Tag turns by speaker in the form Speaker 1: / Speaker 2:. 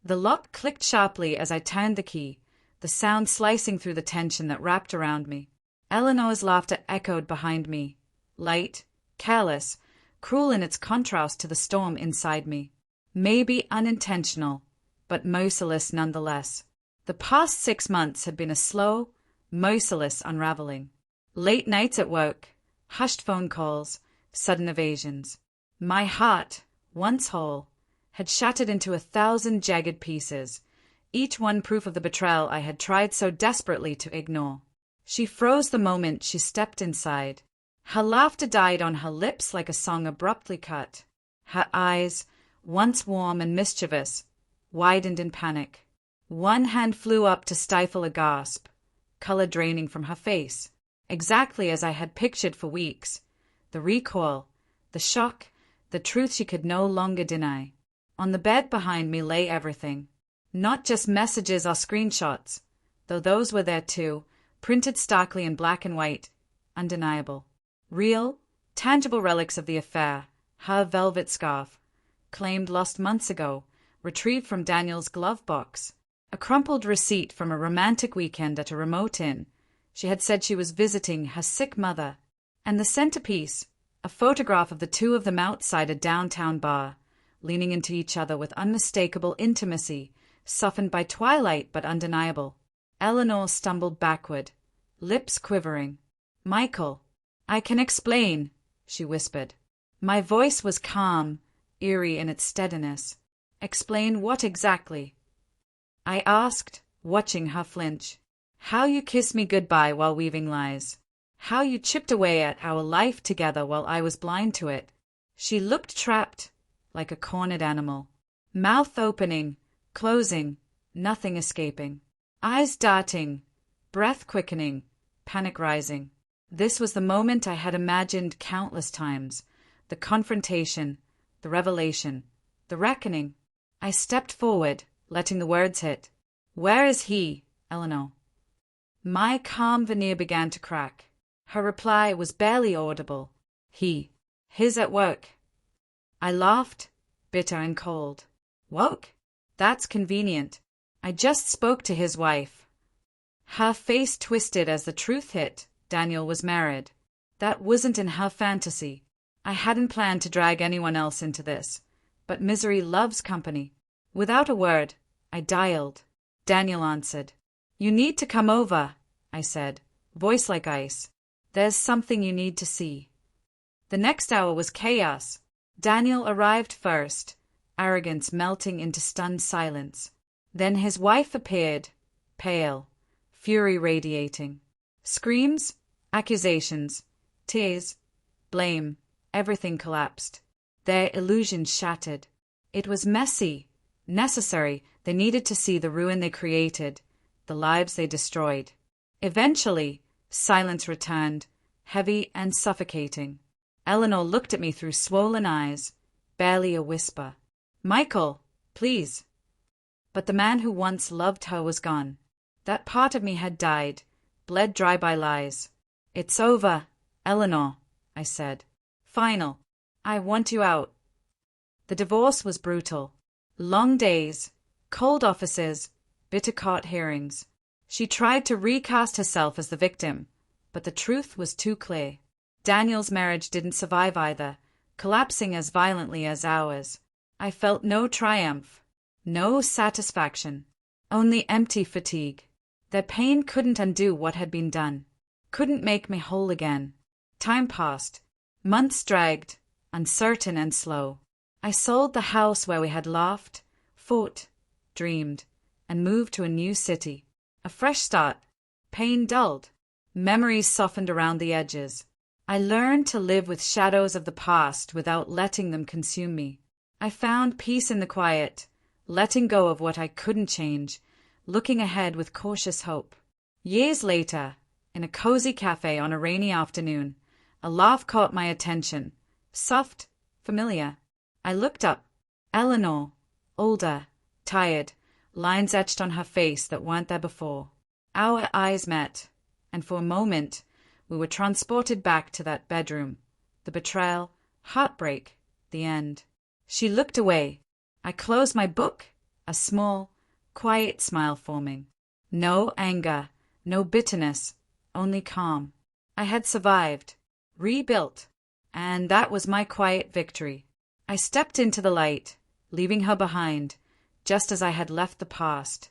Speaker 1: The lock clicked sharply as I turned the key, the sound slicing through the tension that wrapped around me. Eleanor's laughter echoed behind me, light, careless, cruel in its contrast to the storm inside me. Maybe unintentional, but merciless nonetheless. The past 6 months had been a slow, merciless unraveling. Late nights at work, hushed phone calls, sudden evasions. My heart, once whole, had shattered into 1,000 jagged pieces, each one proof of the betrayal I had tried so desperately to ignore. She froze the moment she stepped inside. Her laughter died on her lips like a song abruptly cut. Her eyes, once warm and mischievous, widened in panic. One hand flew up to stifle a gasp, color draining from her face, exactly as I had pictured for weeks. The recoil, the shock, the truth she could no longer deny. On the bed behind me lay everything. Not just messages or screenshots, though those were there too, printed starkly in black and white, undeniable. Real, tangible relics of the affair, her velvet scarf, claimed lost months ago, retrieved from Daniel's glove box. A crumpled receipt from a romantic weekend at a remote inn. She had said she was visiting her sick mother. And the centerpiece, a photograph of the two of them outside a downtown bar, leaning into each other with unmistakable intimacy, softened by twilight but undeniable. Eleanor stumbled backward, lips quivering. "Michael, I can explain," she whispered. My voice was calm, eerie in its steadiness. "Explain what exactly?" I asked, watching her flinch. "How you kissed me goodbye while weaving lies. How you chipped away at our life together while I was blind to it." She looked trapped, like a cornered animal. Mouth opening, closing, nothing escaping. Eyes darting, breath quickening, panic rising. This was the moment I had imagined countless times. The confrontation, the revelation, the reckoning. I stepped forward, letting the words hit. "Where is he, Eleanor?" My calm veneer began to crack. Her reply was barely audible. His at work." I laughed, bitter and cold. "Woke? That's convenient. I just spoke to his wife." Her face twisted as the truth hit. Daniel was married. That wasn't in her fantasy. I hadn't planned to drag anyone else into this, but misery loves company. Without a word, I dialed. Daniel answered. "You need to come over," I said, voice like ice. "There's something you need to see." The next hour was chaos. Daniel arrived first, arrogance melting into stunned silence. Then his wife appeared, pale, fury radiating. Screams, accusations, tears, blame, everything collapsed. Their illusions shattered. It was messy, necessary. They needed to see the ruin they created, the lives they destroyed. Eventually, silence returned, heavy and suffocating. Eleanor looked at me through swollen eyes, barely a whisper. "Michael, please." But the man who once loved her was gone. That part of me had died, bled dry by lies. "It's over, Eleanor," I said. "Final. I want you out." The divorce was brutal. Long days, cold offices, bitter court hearings. She tried to recast herself as the victim, but the truth was too clear. Daniel's marriage didn't survive either, collapsing as violently as ours. I felt no triumph, no satisfaction, only empty fatigue. Their pain couldn't undo what had been done, couldn't make me whole again. Time passed. Months dragged, uncertain and slow. I sold the house where we had laughed, fought, dreamed, and moved to a new city. A fresh start. Pain dulled. Memories softened around the edges. I learned to live with shadows of the past without letting them consume me. I found peace in the quiet, letting go of what I couldn't change, looking ahead with cautious hope. Years later, in a cozy cafe on a rainy afternoon, a laugh caught my attention, soft, familiar. I looked up. Eleanor, older, tired, lines etched on her face that weren't there before. Our eyes met, and for a moment, we were transported back to that bedroom. The betrayal, heartbreak, the end. She looked away. I closed my book. a small, quiet smile forming. No anger, no bitterness, only calm. I had survived, rebuilt, and that was my quiet victory. I stepped into the light, leaving her behind, just as I had left the past.